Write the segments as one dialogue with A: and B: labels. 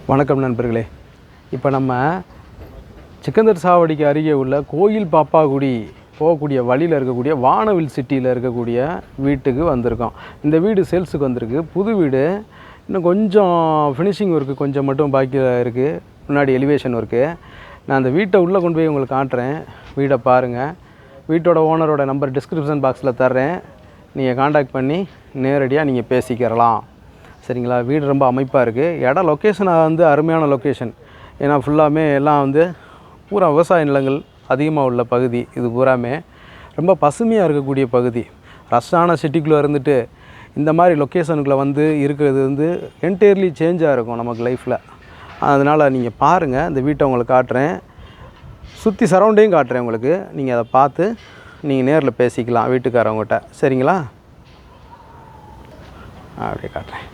A: வணக்கம் நண்பர்களே. இப்போ நம்ம சிக்கந்தர் சாவடிக்கு அருகே உள்ள கோயில் பாப்பாக்குடி போகக்கூடிய வழியில் இருக்கக்கூடிய வானவில் சிட்டியில் இருக்கக்கூடிய வீட்டுக்கு வந்திருக்கோம். இந்த வீடு சேல்ஸுக்கு வந்திருக்கு. புது வீடு. இன்னும் கொஞ்சம் ஃபினிஷிங் ஒர்க்கு கொஞ்சம் மட்டும் பாக்கி இருக்குது. முன்னாடி எலிவேஷன் ஒர்க்கு. நான் அந்த வீட்டை உள்ளே கொண்டு போய் உங்களுக்கு காட்டுறேன். வீடை பாருங்கள். வீட்டோட ஓனரோட நம்பர் டிஸ்கிரிப்ஷன் பாக்ஸில் தர்றேன். நீங்கள் காண்டாக்ட் பண்ணி நேரடியாக நீங்கள் பேசிக்கிறலாம். சரிங்களா? வீடு ரொம்ப அமைப்பாக இருக்குது. இடம் லொக்கேஷன் வந்து அருமையான லொக்கேஷன். ஏன்னா ஃபுல்லாமே எல்லாம் வந்து பூரா விவசாய நிலங்கள் அதிகமாக உள்ள பகுதி. இது பூராமே ரொம்ப பசுமையாக இருக்கக்கூடிய பகுதி. ரஷ்ஷான சிட்டிக்குள்ளே இருந்துட்டு இந்த மாதிரி லொக்கேஷனுக்குள்ளே வந்து இருக்கிறது வந்து என்டையர்லி சேஞ்சாக இருக்கும் நமக்கு லைஃப்பில். அதனால் நீங்கள் பாருங்கள். இந்த வீட்டை உங்களுக்கு காட்டுறேன். சுற்றி சரௌண்டையும் காட்டுறேன் உங்களுக்கு. நீங்கள் அதை பார்த்து நீங்கள் நேரில் பேசிக்கலாம் வீட்டுக்காரவங்ககிட்ட. சரிங்களா? அப்படியே காட்டுறேன்.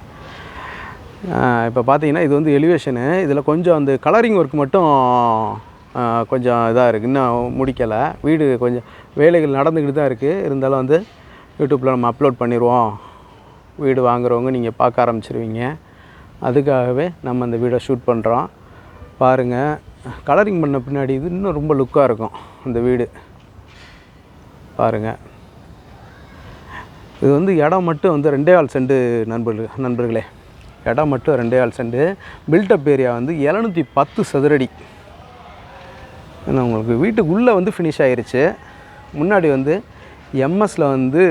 A: இப்போ பார்த்தீங்கன்னா இது வந்து எலிவேஷனு. இதில் கொஞ்சம் அந்த கலரிங் ஒர்க் மட்டும் கொஞ்சம் இதாக இருக்குது. இன்னும் முடிக்கலை. வீடு கொஞ்சம் வேலைகள் நடந்துக்கிட்டு தான் இருக்குது. இருந்தாலும் வந்து யூடியூப்பில் நம்ம அப்லோட் பண்ணிடுவோம். வீடு வாங்குறவங்க நீங்கள் பார்க்க ஆரம்பிச்சிருவீங்க. அதுக்காகவே நம்ம இந்த வீடை ஷூட் பண்ணுறோம். பாருங்கள். கலரிங் பண்ண பின்னாடி இது இன்னும் ரொம்ப லுக்காக இருக்கும் இந்த வீடு. பாருங்கள். இது வந்து இடம் மட்டும் வந்து 2.5 சென்ட் நண்பர்களே. இடம் மட்டும் 2.5 சென்ட். பில்டப் ஏரியா வந்து 710 சதுரடி. ஏன்னா உங்களுக்கு வீட்டுக்குள்ளே வந்து ஃபினிஷ் ஆகிருச்சு. முன்னாடி வந்து எம்எஸில் வந்து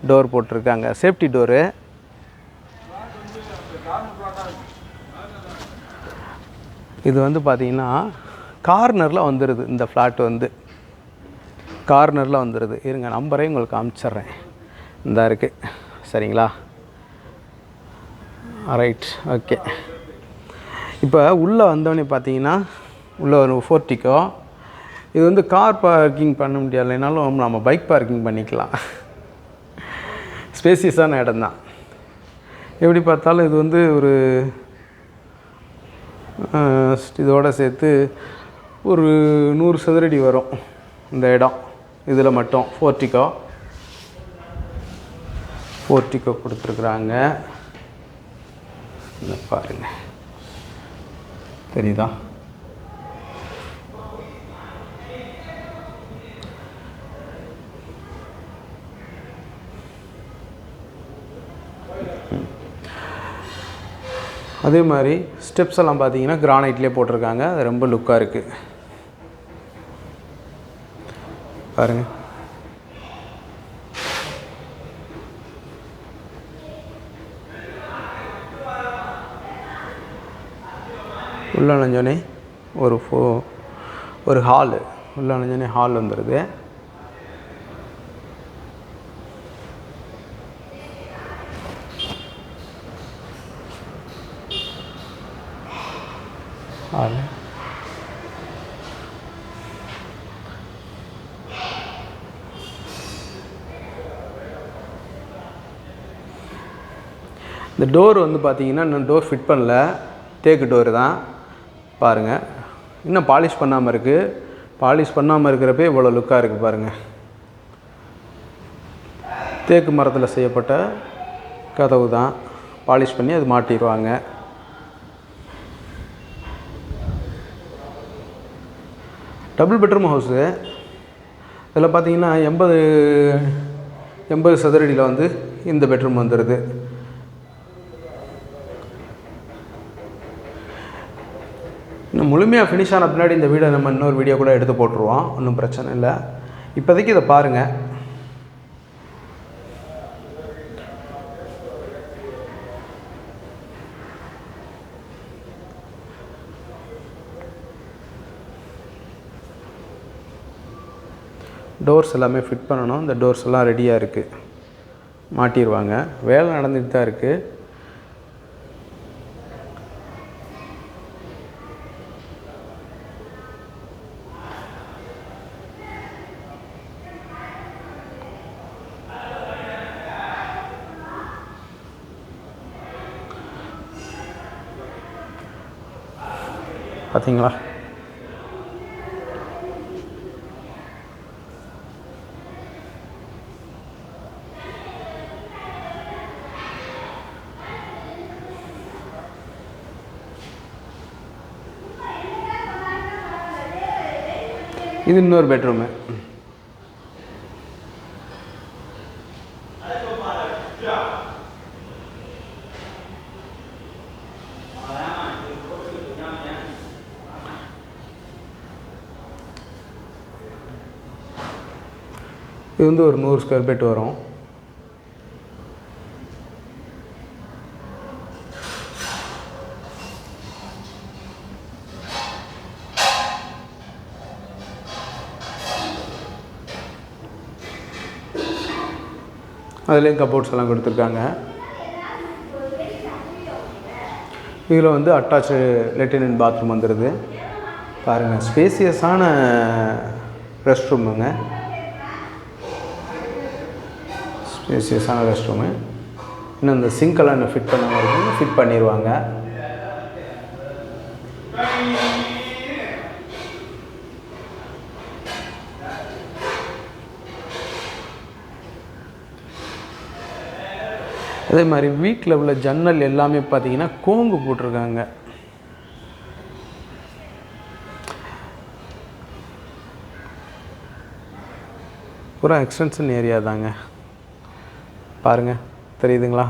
A: டோர் போட்டிருக்காங்க. Safety door. இது வந்து பார்த்திங்கன்னா கார்னரில் வந்துடுது. இந்த ஃப்ளாட் வந்து கார்னரில் வந்துடுது. இருங்க, நம்பரையும் உங்களுக்கு அனுப்பிச்சிட்றேன். இந்த இருக்குது. சரிங்களா? ரைட். ஓகே. இப்போ உள்ளே வந்தோடனே பார்த்தீங்கன்னா உள்ளே ஒரு போர்ட்டிக்கோ. இது வந்து கார் பார்க்கிங் பண்ண முடியலைனாலும் நம்ம பைக் பார்க்கிங் பண்ணிக்கலாம். ஸ்பேசியஸான இடம் தான். எப்படி பார்த்தாலும் இது வந்து ஒரு இதோடு சேர்த்து ஒரு 100 சதுரடி வரும் இந்த இடம். இதில் மட்டும் போர்ட்டிக்கோ கொடுத்துருக்குறாங்க. இந்த பாருங்கள். தெரியுதா? அதே மாதிரி ஸ்டெப்ஸ் எல்லாம் பார்த்தீங்கன்னா கிரானைட்லேயே போட்டிருக்காங்க. அது ரொம்ப லுக்காக இருக்குது. பாருங்கள். உள்ள நஞ்சோனே ஒரு ஹாலு. உள்ள நஞ்சோனே ஹால் வந்துடுது. ஹாலு. இந்த டோர் வந்து பார்த்தீங்கன்னா இன்னும் டோர் ஃபிட் பண்ணல. தேக்கு டோரு தான். பாருங்கள். இன்னும் பாலிஷ் பண்ணாமல் இருக்குது. பாலிஷ் பண்ணாமல் இருக்கிறப்பே இவ்வளோ லுக்காக இருக்குது பாருங்கள். தேக்கு மரத்தில் செய்யப்பட்ட கதவு தான். பாலிஷ் பண்ணி அது மாட்டிடுவாங்க. Double bedroom house. இதில் பார்த்தீங்கன்னா 80 சதுரடியில் வந்து இந்த பெட்ரூம் வந்துடுது. இன்னும் முழுமையாக ஃபினிஷ் ஆன பின்னாடி இந்த வீடை நம்ம இன்னொரு வீடியோ கூட எடுத்து போட்டுருவோம். ஒன்றும் பிரச்சனை இல்லை. இப்போதைக்கு இதை பாருங்கள். டோர்ஸ் எல்லாமே ஃபிட் பண்ணணும். இந்த டோர்ஸ் எல்லாம் ரெடியாக இருக்குது. மாட்டிடுவாங்க. வேலை நடந்துகிட்டு தான் இருக்குது. பார்த்தீங்களா? இது இன்னொரு பெட்ரூமு. இது வந்து ஒரு 100 ஸ்கொயர் ஃபீட் வரும். அதுலேயும் கபோர்ட்ஸ் எல்லாம் கொடுத்துருக்காங்க. இதில் வந்து அட்டாச்சு லெட்டின் அண்ட் பாத்ரூம் வந்துடுது. பாருங்கள், ஸ்பேசியஸான ரெஸ்ட் ரூமுங்க. ஸ்பேசியஸான ரெஸ்ட் ரூமு. இன்னும் இந்த சிங்க்கெல்லாம் இன்னும் ஃபிட் பண்ண மாதிரி ஃபிட் பண்ணிடுவாங்க. அதே மாதிரி வீட்டில் உள்ள ஜன்னல் எல்லாமே பார்த்தீங்கன்னா கோங்கு போட்டிருக்காங்க. பூரா எக்ஸ்டென்ஷன் ஏரியா தாங்க. பாருங்கள், தெரியுதுங்களா?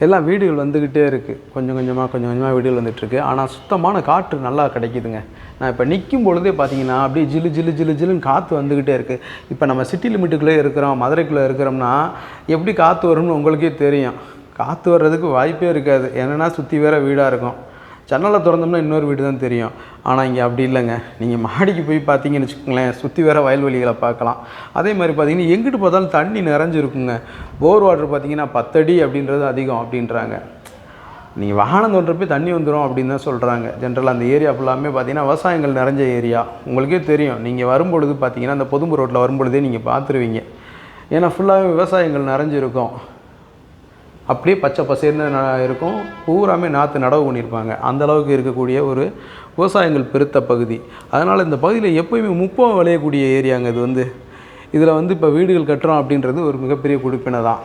A: எல்லாம் வீடுகள் வந்துக்கிட்டே இருக்குது. கொஞ்சம் கொஞ்சமாக வீடுகள் வந்துட்டுருக்கு. ஆனால் சுத்தமான காற்று நல்லா கிடைக்குதுங்க. நான் இப்போ நிற்கும் பொழுதே பார்த்தீங்கன்னா அப்படியே ஜில்லுன்னு காற்று வந்துக்கிட்டே இருக்குது. இப்போ நம்ம சிட்டி லிமிட்டுக்குள்ளே இருக்கிறோம், மதுரைக்குள்ளே இருக்கிறோம்னா எப்படி காற்று வரும்னு உங்களுக்கே தெரியும். காற்று வர்றதுக்கு வாய்ப்பே இருக்காது. என்னென்னா சுற்றி வேறு வீடாக இருக்கும். ஜன்னலை திறந்தோம்னா இன்னொரு வீடு தான் தெரியும். ஆனால் இங்கே அப்படி இல்லைங்க. நீங்கள் மாடிக்கு போய் பார்த்தீங்கன்னு வச்சுக்கோங்களேன், சுற்றி வேறு வயல்வெளிகளை பார்க்கலாம். அதே மாதிரி பார்த்தீங்கன்னா எங்கிட்டு பார்த்தாலும் தண்ணி நிறைஞ்சிருக்குங்க. போர் வாட்டர் பார்த்தீங்கன்னா 10 அடி அப்படின்றது அதிகம் அப்படின்றாங்க. நீங்கள் வாகனம் தோன்றப்போ தண்ணி வந்துடும் அப்படின்னு தான் சொல்கிறாங்க. ஜென்ரலாக அந்த ஏரியா ஃபுல்லாமே பார்த்தீங்கன்னா விவசாயங்கள் நிறைஞ்ச ஏரியா. உங்களுக்கே தெரியும். நீங்கள் வரும்பொழுது பார்த்தீங்கன்னா அந்த பொதும்பு ரோட்டில் வரும்பொழுதே நீங்கள் பார்த்துருவீங்க. ஏன்னா ஃபுல்லாகவே விவசாயங்கள் நிறைஞ்சிருக்கும். அப்படியே பச்சை பசேர்னு இருக்கும். பூராமே நாற்று நடவு பண்ணியிருப்பாங்க. அந்தளவுக்கு இருக்கக்கூடிய ஒரு விவசாயங்கள் பெருத்த பகுதி. அதனால் இந்த பகுதியில் எப்போயுமே முப்பம் விளையக்கூடிய ஏரியாங்க இது வந்து. இதில் வந்து இப்போ வீடுகள் கட்டுறோம் அப்படின்றது ஒரு மிகப்பெரிய குடிப்பினை தான்.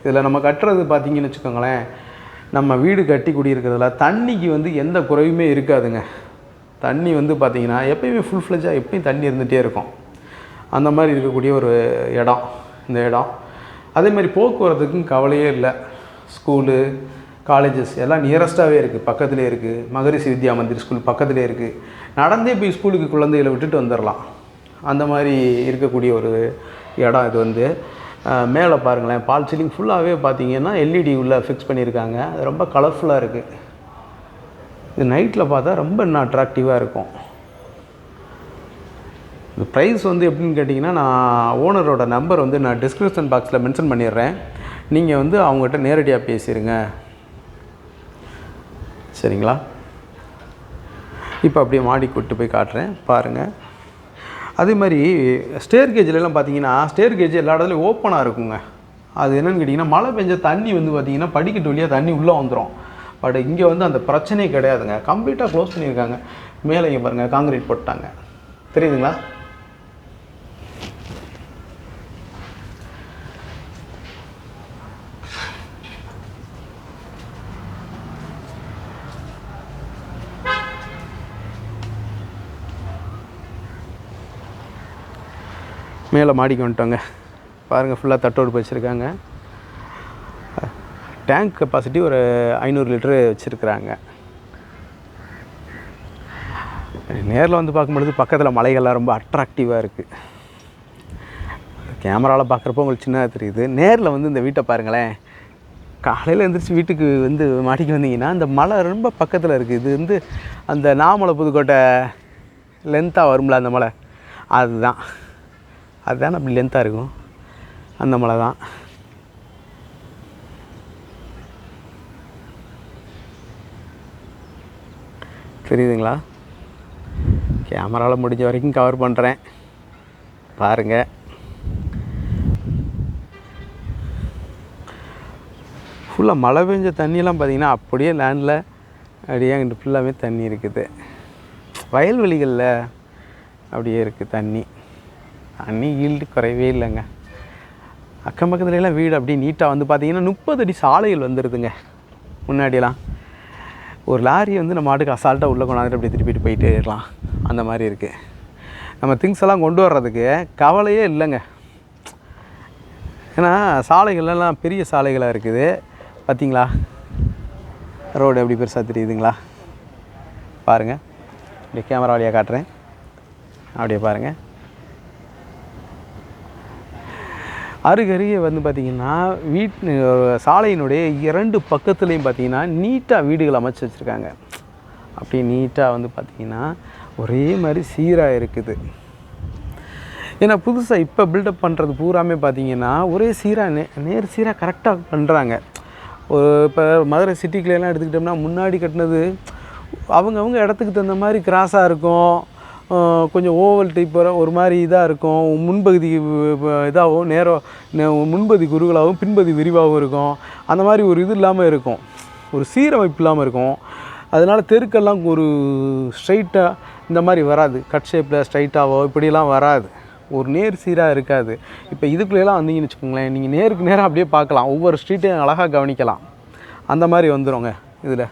A: இதில் நம்ம கட்டுறது பார்த்திங்கன்னு வச்சுக்கோங்களேன், நம்ம வீடு கட்டி குடியிருக்கிறதுல தண்ணிக்கு வந்து எந்த குறையுமே இருக்காதுங்க. தண்ணி வந்து பார்த்திங்கன்னா எப்போயுமே ஃபுல் ஃப்ளெஜாக எப்பயும் தண்ணி இருந்துகிட்டே இருக்கும். அந்த மாதிரி இருக்கக்கூடிய ஒரு இடம் இந்த இடம். அதே மாதிரி போக்குவரத்துக்கும் கவலையே இல்லை. ஸ்கூலு, காலேஜஸ் எல்லாம் நியரஸ்ட்டாகவே இருக்குது, பக்கத்துலேயே இருக்குது. மகரிஷி வித்யா மந்திர் ஸ்கூல் பக்கத்துலேயே இருக்குது. நடந்தே போய் ஸ்கூலுக்கு குழந்தைகளை விட்டுட்டு வந்துடலாம். அந்த மாதிரி இருக்கக்கூடிய ஒரு இடம் இது வந்து. மேலே பாருங்களேன், பால் சீலிங் ஃபுல்லாகவே பார்த்தீங்கன்னா எல்இடி உள்ளே ஃபிக்ஸ் பண்ணியிருக்காங்க. அது ரொம்ப கலர்ஃபுல்லாக இருக்குது. இது நைட்டில் பார்த்தா ரொம்ப இன்னும் அட்ராக்டிவாக இருக்கும். இந்த ப்ரைஸ் வந்து எப்படின்னு கேட்டிங்கன்னா, நான் ஓனரோட நம்பர் வந்து நான் டிஸ்கிரிப்ஷன் பாக்ஸில் மென்ஷன் பண்ணிடுறேன். நீங்கள் வந்து அவங்ககிட்ட நேரடியாக பேசிடுங்க, சரிங்களா? இப்போ அப்படியே மாடி கூட்டு போய் காட்டுறேன் பாருங்கள். அதே மாதிரி ஸ்டேர் கேஜ்லாம் பார்த்தீங்கன்னா, ஸ்டேர் கேஜ் எல்லா இடத்துலையும் ஓப்பனாக இருக்குங்க. அது என்னென்னு கேட்டிங்கன்னா, மழை பெஞ்ச தண்ணி வந்து பார்த்திங்கன்னா படிக்கட்டு வழியாக தண்ணி உள்ளே வந்துடும். பட் இங்கே வந்து அந்த பிரச்சனையே கிடையாதுங்க. கம்ப்ளீட்டாக க்ளோஸ் பண்ணியிருக்காங்க. மேலே இங்கே பாருங்கள், காங்கிரீட் போட்டாங்க, தெரியுதுங்களா? மேலே மாடிக்கு வந்துட்டோங்க. பாருங்கள், ஃபுல்லாக தட்டோடு வச்சுருக்காங்க. டேங்க் கெப்பாசிட்டி ஒரு 500 லிட்டரு வச்சுருக்குறாங்க. நேரில் வந்து பார்க்கும்பொழுது பக்கத்தில் மலைகள்லாம் ரொம்ப அட்ராக்டிவாக இருக்குது. கேமராவில் பார்க்குறப்போ உங்களுக்கு சின்னதாக தெரியுது. நேரில் வந்து இந்த வீட்டை பாருங்களேன். காலையில் எழுந்திரிச்சு வீட்டுக்கு வந்து மாடிக்கு வந்தீங்கன்னா இந்த மலை ரொம்ப பக்கத்தில் இருக்குது. இது வந்து அந்த நாமலை புதுக்கோட்டை லென்த்தாக வரும்ல, அந்த மலை அதுதான் அப்படி லென்த்தாக இருக்கும். அந்த மலை தான். தெரியுதுங்களா? கேமராவில் முடிஞ்ச வரைக்கும் கவர் பண்ணுறேன், பாருங்கள். ஃபுல்லாக மழை பெஞ்ச தண்ணியெல்லாம் பார்த்திங்கன்னா அப்படியே லேண்டில் அப்படியே அங்கிட்டு ஃபுல்லாகவே தண்ணி இருக்குது. வயல்வெளிகளில் அப்படியே இருக்குது தண்ணி. தண்ணி ஈல்டு குறையவே இல்லைங்க. அக்கம் பக்கத்துலலாம் வீடு அப்படியே நீட்டாக வந்து பார்த்திங்கன்னா 30 அடி சாலைகள் வந்துடுதுங்க. முன்னாடியெல்லாம் ஒரு லாரி வந்து நம்ம மாட்டுக்கு அசால்ட்டாக உள்ளே கொண்டாந்துட்டு அப்படியே திருப்பிட்டு போயிட்டே இருக்கலாம். அந்த மாதிரி இருக்குது. நம்ம திங்ஸ் எல்லாம் கொண்டு வர்றதுக்கு கவலையே இல்லைங்க. ஏன்னா சாலைகள்லாம் பெரிய சாலைகளாக இருக்குது. பார்த்தீங்களா ரோடு எப்படி பெருசாக தெரியுதுங்களா? பாருங்கள், அப்படியே கேமரா வழியாக காட்டுறேன், அப்படியே பாருங்கள். அருகருகே வந்து பார்த்திங்கன்னா சாலையினுடைய 2 பக்கத்துலேயும் பார்த்திங்கன்னா நீட்டாக வீடுகள் அமைச்சு வச்சுருக்காங்க. அப்படி நீட்டாக வந்து பார்த்திங்கன்னா ஒரே மாதிரி சீராக இருக்குது. ஏன்னா புதுசாக இப்போ பில்டப் பண்ணுறது பூராமே பார்த்திங்கன்னா ஒரே சீராக நேர் சீராக கரெக்டாக பண்ணுறாங்க. இப்போ மதுரை சிட்டிக்குள்ளெல்லாம் எடுத்துக்கிட்டோம்னா முன்னாடி கட்டினது அவங்கவுங்க இடத்துக்கு தகுந்த மாதிரி கிராஸாக இருக்கும், கொஞ்சம் ஓவல் டைப் ஒரு மாதிரி இதாக இருக்கும், முன்பகுதி இதாகவும் முன்பகுதி குறுகலாகவும் பின்பகுதி விரிவாகவும் இருக்கும். அந்த மாதிரி ஒரு இது இல்லாமல் இருக்கும், ஒரு சீரமைப்பு இல்லாமல் இருக்கும். அதனால் தெருக்கெல்லாம் ஒரு ஸ்ட்ரைட்டாக இந்த மாதிரி வராது, கட் ஷேப்பில் ஸ்ட்ரைட்டாகவோ இப்படிலாம் வராது, ஒரு நேர் சீராக இருக்காது. இப்போ இதுக்குள்ளேலாம் வந்தீங்கன்னு வச்சுக்கோங்களேன், நீங்கள் நேருக்கு நேராக அப்படியே பார்க்கலாம், ஒவ்வொரு ஸ்ட்ரீட்டையும் அழகாக கவனிக்கலாம். அந்த மாதிரி வந்துடுங்க இதில்.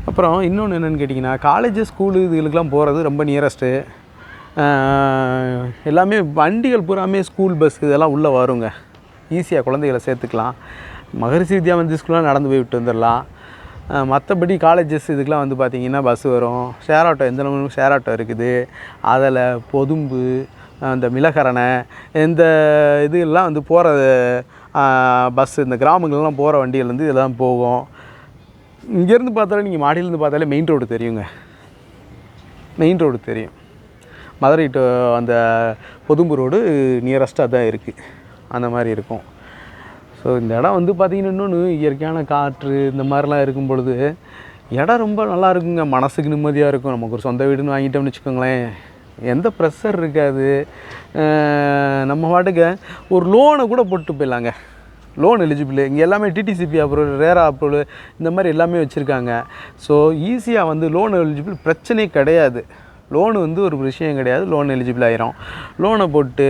A: அப்புறம் இன்னொன்று என்னென்னு கேட்டிங்கன்னா, காலேஜு ஸ்கூலு இதுகளுக்கெலாம் போகிறது ரொம்ப நியரஸ்ட்டு. எல்லாமே வண்டிகள் பூராமே ஸ்கூல் பஸ் இதெல்லாம் உள்ளே வருங்க, ஈஸியாக குழந்தைகளை சேர்த்துக்கலாம். மகரிஷி வித்யா மந்திர் ஸ்கூல்லாம் நடந்து போய் விட்டு வந்துடலாம். மற்றபடி காலேஜஸ் இதுக்கெலாம் வந்து பார்த்திங்கன்னா பஸ்ஸு வரும். ஷேர் ஆட்டோ, எந்த அளவுக்கு ஷேர் ஆட்டோ இருக்குது. அதில் பொதும்பு, இந்த மிளகரணை, இந்த இதெல்லாம் வந்து போகிற பஸ்ஸு, இந்த கிராமங்கள்லாம் போகிற வண்டிகள் வந்து இதெல்லாம் போகும். இங்கேருந்து பார்த்தாலே, நீங்கள் மாடியிலேருந்து பார்த்தாலே மெயின் ரோடு தெரியுங்க, மெயின் ரோடு தெரியும். மதுரை டு அந்த பொதும்பு ரோடு நியரஸ்ட்டாக தான் இருக்குது, அந்த மாதிரி இருக்கும். ஸோ இந்த இடம் வந்து பார்த்திங்கன்னா இன்னொன்று இயற்கையான காற்று இந்த மாதிரிலாம் இருக்கும் பொழுது இடம் ரொம்ப நல்லா இருக்குங்க, மனசுக்கு நிம்மதியாக இருக்கும். நமக்கு ஒரு சொந்த வீடுன்னு வாங்கிட்டோம்னு வச்சுக்கோங்களேன், எந்த ப்ரெஷர் இருக்காது. நம்ம பாட்டுக்கு ஒரு லோனை கூட போட்டு போயிடலாங்க, லோன் எலிஜிபிள். இங்கே எல்லாமே டிடிசிபி அப்ரூவல், ரேரா அப்ரூவல் இந்த மாதிரி எல்லாமே வச்சுருக்காங்க. ஸோ ஈஸியாக வந்து லோன் எலிஜிபிள், பிரச்சனையே கிடையாது. லோனு வந்து ஒரு விஷயம் கிடையாது, லோன் எலிஜிபிள் ஆகிரும். லோனை போட்டு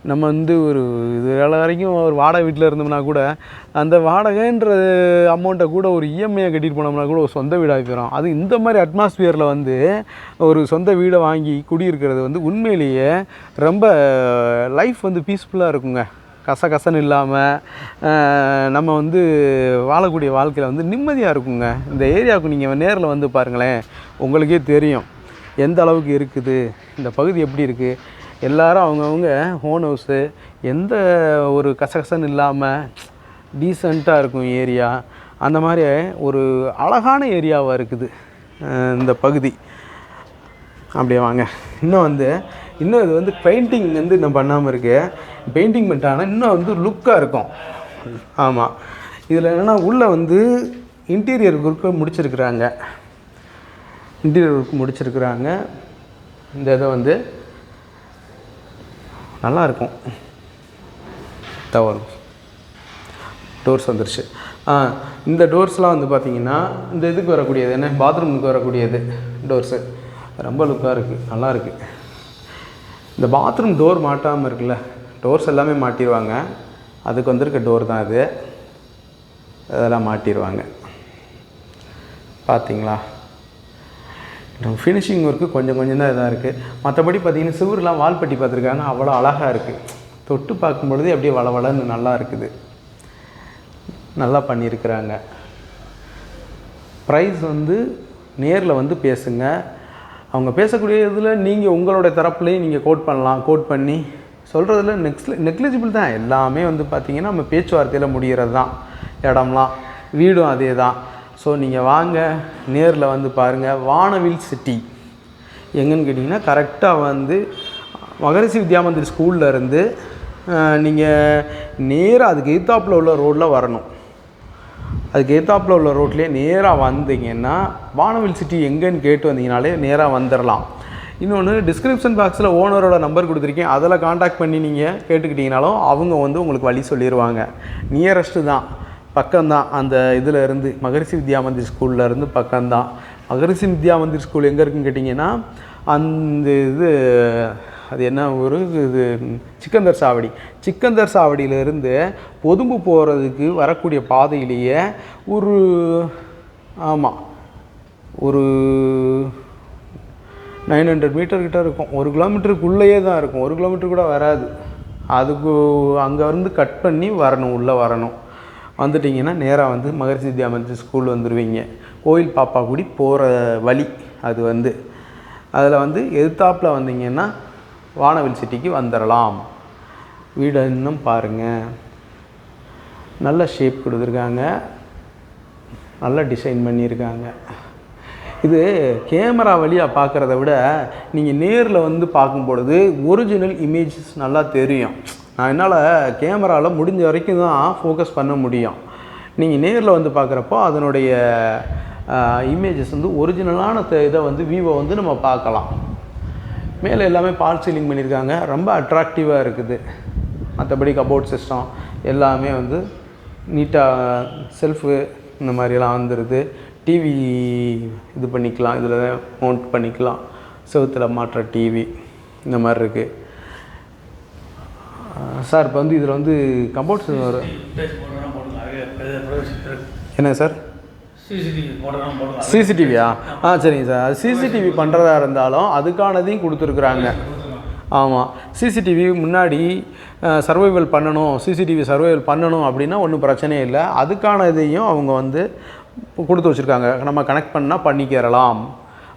A: நம்ம வந்து ஒரு இது வேலை வரைக்கும் ஒரு வாடகை வீட்டில் இருந்தோம்னா கூட அந்த வாடகைன்ற அமௌண்ட்டை கூட ஒரு இஎம்ஐயை கட்டிட்டு போனோம்னா கூட ஒரு சொந்த வீடாக போயிடும். அது இந்த மாதிரி அட்மாஸ்பியரில் வந்து ஒரு சொந்த வீடை வாங்கி குடியிருக்கிறது வந்து உண்மையிலேயே ரொம்ப லைஃப் வந்து பீஸ்ஃபுல்லாக இருக்குங்க. கசகசன்னு இல்லாமல் நம்ம வந்து வாழக்கூடிய வாழ்க்கையில் வந்து நிம்மதியாக இருக்குங்க. இந்த ஏரியாவுக்கு நீங்கள் நேரில் வந்து பாருங்களேன், உங்களுக்கே தெரியும் எந்த அளவுக்கு இருக்குது, இந்த பகுதி எப்படி இருக்குது. எல்லோரும் அவங்கவுங்க ஓன் ஹவுஸு, எந்த ஒரு கசகசன்னு இல்லாமல் டீசெண்டாக இருக்கும் ஏரியா. அந்த மாதிரி ஒரு அழகான ஏரியாவாக இருக்குது இந்த பகுதி. அப்படியே வாங்க, இன்னும் இது வந்து பெயிண்டிங் வந்து இன்னும் பண்ணாமல் இருக்குது. பெயிண்டிங் பண்ணிட்டாங்கன்னா இன்னும் வந்து லுக்காக இருக்கும். ஆமாம், இதில் என்னென்னா உள்ளே வந்து இன்டீரியர் ஒர்க்கு முடிச்சிருக்கிறாங்க, இன்டீரியர் ஒர்க் முடிச்சிருக்கிறாங்க. இந்த இதை வந்து நல்லாயிருக்கும். தவறு டோர்ஸ் வந்துருச்சு. இந்த டோர்ஸ்லாம் வந்து பார்த்திங்கன்னா இந்த இதுக்கு வரக்கூடியது என்ன, பாத்ரூமுக்கு வரக்கூடியது டோர்ஸு ரொம்ப லுக்காக இருக்குது, நல்லா இருக்குது. இந்த பாத்ரூம் டோர் மாட்டாமல் இருக்குல்ல, டோர்ஸ் எல்லாமே மாட்டிடுவாங்க. அதுக்கு வந்திருக்க டோர் தான் இது, அதெல்லாம் மாட்டிடுவாங்க. பார்த்தீங்களா, ஃபினிஷிங் ஒர்க்கு கொஞ்சம் தான் இதாக இருக்குது. மற்றபடி பார்த்திங்கன்னா சிவர்லாம் வால்பட்டி பார்த்துருக்காங்க, அவ்வளோ அழகாக இருக்குது. தொட்டு பார்க்கும்பொழுதே அப்படியே வளவளன்னு நல்லா இருக்குது, நல்லா பண்ணியிருக்கிறாங்க. ப்ரைஸ் வந்து நேரில் வந்து பேசுங்க. அவங்க பேசக்கூடிய இதில் நீங்கள் உங்களோட தரப்புலேயும் நீங்கள் கோட் பண்ணலாம். கோட் பண்ணி சொல்கிறதுல நெக்லிஜிபிள் தான். எல்லாமே வந்து பார்த்திங்கன்னா நம்ம பேச்சுவார்த்தையில் முடிகிறது தான். இடம்லாம் வீடும் அதே தான். ஸோ நீங்கள் வாங்க, நேரில் வந்து பாருங்கள். வானவில் சிட்டி எங்கன்னு கேட்டிங்கன்னா கரெக்டாக வந்து மகரிஷி வித்யா மந்திர் ஸ்கூலில் இருந்து நீங்கள் நேராக அதுக்கு எய்த்தாப்பில் உள்ள ரோட்டில் வரணும். அதுக்கு எய்த்தாப்பில் உள்ள ரோட்லேயே நேராக வந்தீங்கன்னா வானவில் சிட்டி எங்கேன்னு கேட்டு வந்தீங்கனாலே நேராக வந்துடலாம். இன்னொன்று டிஸ்கிரிப்ஷன் பாக்ஸில் ஓனரோட நம்பர் கொடுத்துருக்கேன், அதில் காண்டாக்ட் பண்ணி நீங்கள் கேட்டுக்கிட்டிங்கனாலும் அவங்க வந்து உங்களுக்கு வழி சொல்லிடுவாங்க. நியரஸ்ட்டு தான், பக்கம்தான். அந்த இதில் இருந்து மகரிஷி வித்யா மந்திர் ஸ்கூலில் இருந்து பக்கம்தான். மகரிஷி வித்யா மந்திர் ஸ்கூல் எங்கே இருக்குன்னு கேட்டிங்கன்னா அந்த இது அது என்ன ஒரு இது சிக்கந்தர் சாவடியிலேருந்து பொதும்பு போகிறதுக்கு வரக்கூடிய பாதையிலேயே ஒரு 900 மீட்டர் கிட்ட இருக்கும். 1 கிலோமீட்டருக்குள்ளேயே தான் இருக்கும், 1 கிலோமீட்டர் கூட வராது. அதுக்கு அங்கே வந்து கட் பண்ணி வரணும், உள்ளே வரணும். வந்துட்டிங்கன்னா நேராக வந்து மகரிஷி வித்யாமந்திரி ஸ்கூல் வந்துடுவீங்க. கோயில் பாப்பாக்குடி போகிற வழி அது வந்து. அதில் வந்து எதிர்த்தாப்பில் வந்தீங்கன்னா வானவில் சிட்டிக்கு வந்துடலாம். வீடு இன்னும் பாருங்கள், நல்ல ஷேப் கொடுத்துருக்காங்க, நல்ல டிசைன் பண்ணியிருக்காங்க. இது கேமரா வழியாக பார்க்குறத விட நீங்கள் நேரில் வந்து பார்க்கும் பொழுது ஒரிஜினல் இமேஜஸ் நல்லா தெரியும். நான் என்னால் கேமராவில் முடிஞ்ச வரைக்கும் தான் ஃபோக்கஸ் பண்ண முடியும். நீங்கள் நேரில் வந்து பார்க்குறப்போ அதனுடைய இமேஜஸ் வந்து ஒரிஜினலான இதை வந்து வியூவை வந்து நம்ம பார்க்கலாம். மேலே எல்லாமே பால் சீலிங் பண்ணியிருக்காங்க, ரொம்ப அட்ராக்டிவாக இருக்குது. மற்றபடி கபோர்ட் சிஸ்டம் எல்லாமே வந்து நீட்டாக செல்ஃபு இந்த மாதிரியெல்லாம் வந்துடுது. டிவி இது பண்ணிக்கலாம், இதில் மவுண்ட் பண்ணிக்கலாம், செவுத்தில் மாற்ற டிவி இந்த மாதிரி இருக்குது. சார் இப்போ வந்து இதில் வந்து கபோர்ட்ஸ் என்ன சார்? சிசிடிவியா? சரிங்க சார். அது சிசிடிவி பண்ணுறதா இருந்தாலும் அதுக்கானதையும் கொடுத்துருக்குறாங்க. ஆமாம், சிசிடிவி முன்னாடி சர்வைவல் பண்ணணும், சிசிடிவி சர்வைவல் பண்ணணும் அப்படின்னா ஒன்றும் பிரச்சனையே இல்லை. அதுக்கான இதையும் அவங்க வந்து கொடுத்து வச்சுருக்காங்க. நம்ம கனெக்ட் பண்ணால் பண்ணிக்கிறலாம்,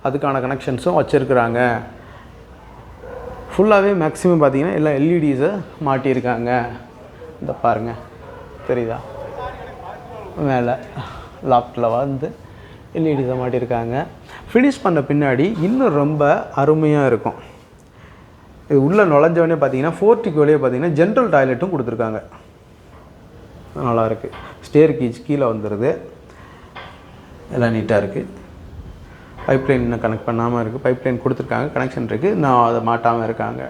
A: அதுக்கான கனெக்ஷன்ஸும் வச்சுருக்குறாங்க. ஃபுல்லாகவே மேக்ஸிமம் பார்த்திங்கன்னா எல்லாம் எல்இடிஸை மாட்டியிருக்காங்க. இந்த பாருங்கள், தெரியுதா? மேலே லாஃப்டில் வந்து எல்இடிஸை மாட்டியிருக்காங்க. ஃபினிஷ் பண்ண பின்னாடி இன்னும் ரொம்ப அருமையாக இருக்கும். இது உள்ளே நுழைஞ்சவொடனே பார்த்தீங்கன்னா போர்ட்டிகோலேயே பார்த்தீங்கன்னா ஜென்ரல் டாய்லெட்டும் கொடுத்துருக்காங்க. நல்லாயிருக்கு. ஸ்டேர் கீச் கீழே வந்துடுது, எல்லாம் நீட்டாக இருக்குது. பைப்லைன் இன்னும் கனெக்ட் பண்ணாமல் இருக்குது, பைப்லைன் கொடுத்துருக்காங்க, கனெக்ஷன் இருக்குது, நான் அதை மாட்டாமல் இருக்காங்க.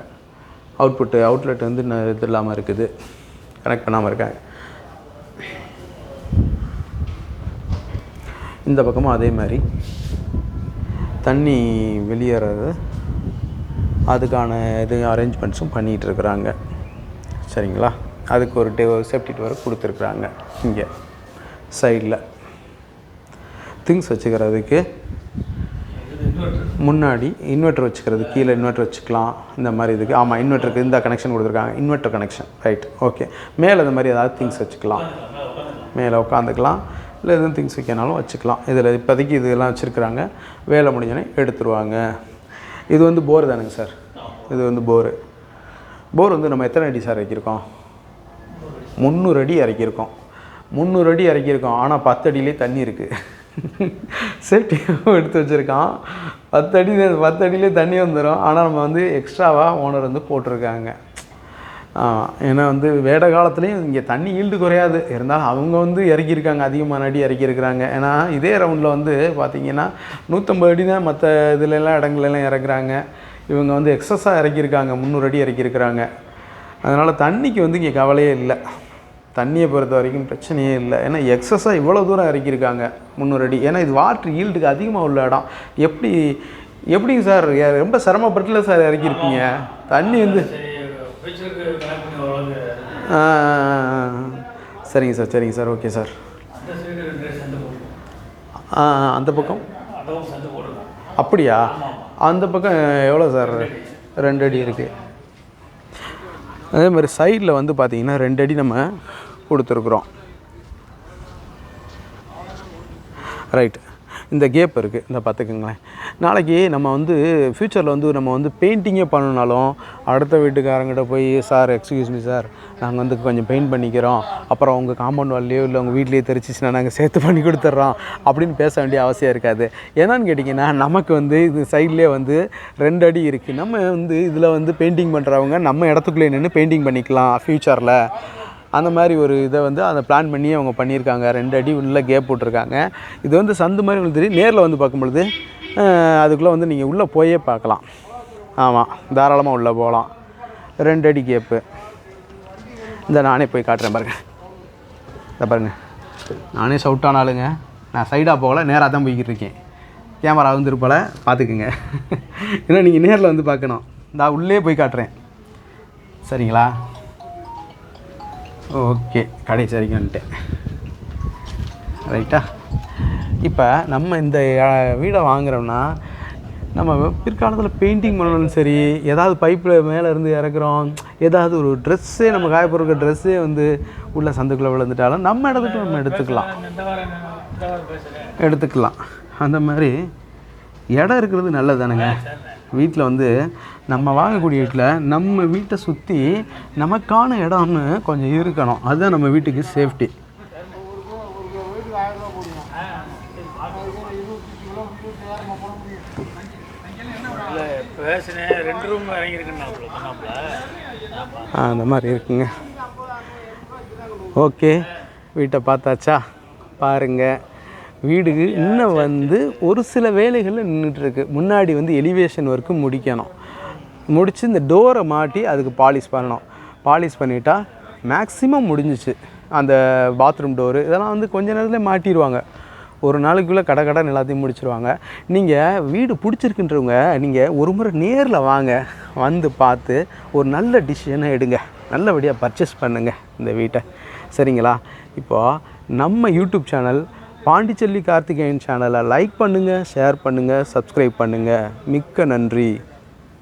A: அவுட்லெட் வந்து இது இல்லாமல் இருக்குது, கனெக்ட் பண்ணாமல் இருக்காங்க. இந்த பக்கமும் அதே மாதிரி தண்ணி வெளியேறது அதுக்கான இது அரேஞ்ச்மெண்ட்ஸும் பண்ணிகிட்ருக்குறாங்க. சரிங்களா? அதுக்கு ஒரு சேஃப்டி டோர் கொடுத்துருக்குறாங்க. இங்கே சைடில் திங்ஸ் வச்சுக்கிறதுக்கு முன்னாடி இன்வெர்ட்டர் வச்சுக்கிறது, கீழே இன்வெர்ட்டர் வச்சுக்கலாம். இந்த மாதிரி இதுக்கு ஆமாம் இன்வெர்ட்டருக்கு இந்த கனெக்ஷன் கொடுத்துருக்காங்க, இன்வெர்ட்டர் கனெக்ஷன். Right, okay. மேலே இந்த மாதிரி ஏதாவது திங்ஸ் வச்சுக்கலாம், மேலே உட்காந்துக்கலாம், இல்லை எதுவும் திங்ஸ் வைக்கனாலும் வச்சுக்கலாம். இதில் இப்போதைக்கு இதெல்லாம் வச்சுருக்குறாங்க. வேலை முடிஞ்சோடனே எடுத்துருவாங்க. இது வந்து போர் தானுங்க சார்? இது வந்து போர் வந்து நம்ம எத்தனை அடி சார் இறக்கியிருக்கோம்? 300 அடி இறக்கியிருக்கோம். 300 அடி இறக்கியிருக்கோம். ஆனால் 10 அடியிலே தண்ணி இருக்குது. சேஃப்டியாக எடுத்து வச்சுருக்கான். 10 அடியிலே தண்ணி வந்துடும். ஆனால் நம்ம வந்து எக்ஸ்ட்ராவாக ஓனர் வந்து போட்டிருக்காங்க. ஏன்னா வந்து வேட காலத்துலேயும் இங்கே தண்ணி ஈல்டு குறையாது, இருந்தாலும் அவங்க வந்து இறக்கியிருக்காங்க, அதிகமான அடி இறக்கியிருக்கிறாங்க. ஏன்னா இதே ரவுண்டில் வந்து பார்த்திங்கன்னா 150 அடி தான் மற்ற இதுலலாம் இடங்கள்லாம் இறக்குறாங்க. இவங்க வந்து எக்ஸஸாக இறக்கியிருக்காங்க, 300 அடி இறக்கியிருக்கிறாங்க. அதனால் தண்ணிக்கு வந்து இங்கே கவலையே இல்லை. தண்ணியை பொறுத்த வரைக்கும் பிரச்சனையே இல்லை. ஏன்னா எக்ஸஸாக இவ்வளோ தூரம் இறக்கியிருக்காங்க 300 அடி. ஏன்னா இது வாட்ரு ஈல்டுக்கு அதிகமாக உள்ள இடம். எப்படிங்க சார் ரொம்ப சிரமப்பட்டுல சார் இறக்கியிருப்பீங்க? தண்ணி வந்து சரிங்க சார், ஓகே சார். அந்த பக்கம் அப்படியா? அந்த பக்கம் எவ்வளோ சார்? 2 அடி இருக்குது. அதே மாதிரி சைடில் வந்து பார்த்திங்கன்னா 2 அடி நம்ம கொடுத்துருக்குறோம். ரைட், இந்த கேப் இருக்குது, இந்த பார்த்துக்குங்களேன். நாளைக்கு நம்ம வந்து ஃப்யூச்சரில் வந்து நம்ம வந்து பெயிண்டிங்கே பண்ணணுனாலும் அடுத்த வீட்டுக்காரங்கிட்ட போய் சார் எக்ஸ்கியூஸ் மீ சார், நாங்கள் வந்து கொஞ்சம் பெயிண்ட் பண்ணிக்கிறோம், அப்புறம் உங்கள் காம்பவுண்ட் வால்லையோ இல்லை உங்கள் வீட்லேயே தெரிச்சிச்சுன்னா நாங்கள் சேர்த்து பண்ணி கொடுத்துட்றோம் அப்படின்னு பேச வேண்டிய அவசியம் இருக்காது. என்னன்னு கேட்டிங்கன்னா நமக்கு வந்து இது சைட்லேயே வந்து 2 அடி இருக்குது. நம்ம வந்து இதில் வந்து பெயிண்டிங் பண்ணுறவங்க நம்ம இடத்துக்குள்ளே நின்று பெயிண்டிங் பண்ணிக்கலாம் ஃப்யூச்சரில். அந்த மாதிரி ஒரு இதை வந்து அதை பிளான் பண்ணி அவங்க பண்ணியிருக்காங்க. 2 அடி உள்ள கேப் போட்டிருக்காங்க. இது வந்து சந்து மாதிரி உங்களுக்கு தெரியும். நேரில் வந்து பார்க்கும்பொழுது அதுக்குள்ளே வந்து நீங்கள் உள்ளே போயே பார்க்கலாம். ஆமாம், தாராளமாக உள்ளே போகலாம். 2 அடி கேப்பு. இந்த நானே போய் காட்டுறேன் பாருங்கள். இந்த பாருங்கள், நானே சவுட்டான ஆளுங்க. நான் சைடாக போகல, நேராக தான் போய்கிட்டு இருக்கேன். கேமரா வந்து இருப்போல பார்த்துக்குங்க. ஏன்னா நீங்கள் நேரில் வந்து பார்க்கணும். நான் உள்ளே போய் காட்டுறேன். சரிங்களா? ஓகே, கடைசி வரைக்கும் வந்துட்டேன். ரைட்டா? இப்போ நம்ம இந்த வீடை வாங்குகிறோம்னா நம்ம பிற்காலத்தில் பெயிண்டிங் பண்ணணும் சரி, ஏதாவது பைப்பில் மேலே இருந்து இறக்குறோம், ஏதாவது ஒரு ட்ரெஸ்ஸே நம்ம காயப்போடுற ட்ரெஸ்ஸே வந்து உள்ள சந்துக்குள்ளே விழுந்துட்டாலும் நம்ம இடத்துக்கு நம்ம எடுத்துக்கலாம். அந்த மாதிரி இடம் இருக்கிறது நல்லது தானுங்க. வீட்டில் வந்து நம்ம வாங்கக்கூடிய வீட்டில் நம்ம வீட்டை சுற்றி நமக்கான இடம்னு கொஞ்சம் இருக்கணும். அதுதான் நம்ம வீட்டுக்கு சேஃப்டி. அந்த மாதிரி இருக்குங்க. ஓகே, வீட்டை பார்த்தாச்சா? பாருங்கள், வீடுக்கு இன்னும் வந்து ஒரு சில வேலைகளில் நின்றுட்டுருக்கு. முன்னாடி வந்து எலிவேஷன் ஒர்க்கு முடிக்கணும். முடித்து இந்த டோரை மாட்டி அதுக்கு பாலிஷ் பண்ணணும். பாலிஷ் பண்ணிட்டா மேக்ஸிமம் முடிஞ்சிச்சு. அந்த பாத்ரூம் டோரு இதெல்லாம் வந்து கொஞ்ச நேரத்தில் மாட்டிடுவாங்க. ஒரு நாளைக்குள்ளே கடைன்னு எல்லாத்தையும் முடிச்சிருவாங்க. நீங்கள் வீடு பிடிச்சிருக்குன்றவங்க நீங்கள் ஒரு முறை நேரில் வாங்க, வந்து பார்த்து ஒரு நல்ல டிசிஷனை எடுங்க, நல்லபடியாக பர்ச்சேஸ் பண்ணுங்கள் இந்த வீட்டை. சரிங்களா? இப்போது நம்ம யூடியூப் சேனல் பாண்டிச்செல்வி கார்த்திகேயன் சேனலை லைக் பண்ணுங்கள், ஷேர் பண்ணுங்கள், சப்ஸ்கிரைப் பண்ணுங்கள். மிக்க நன்றி.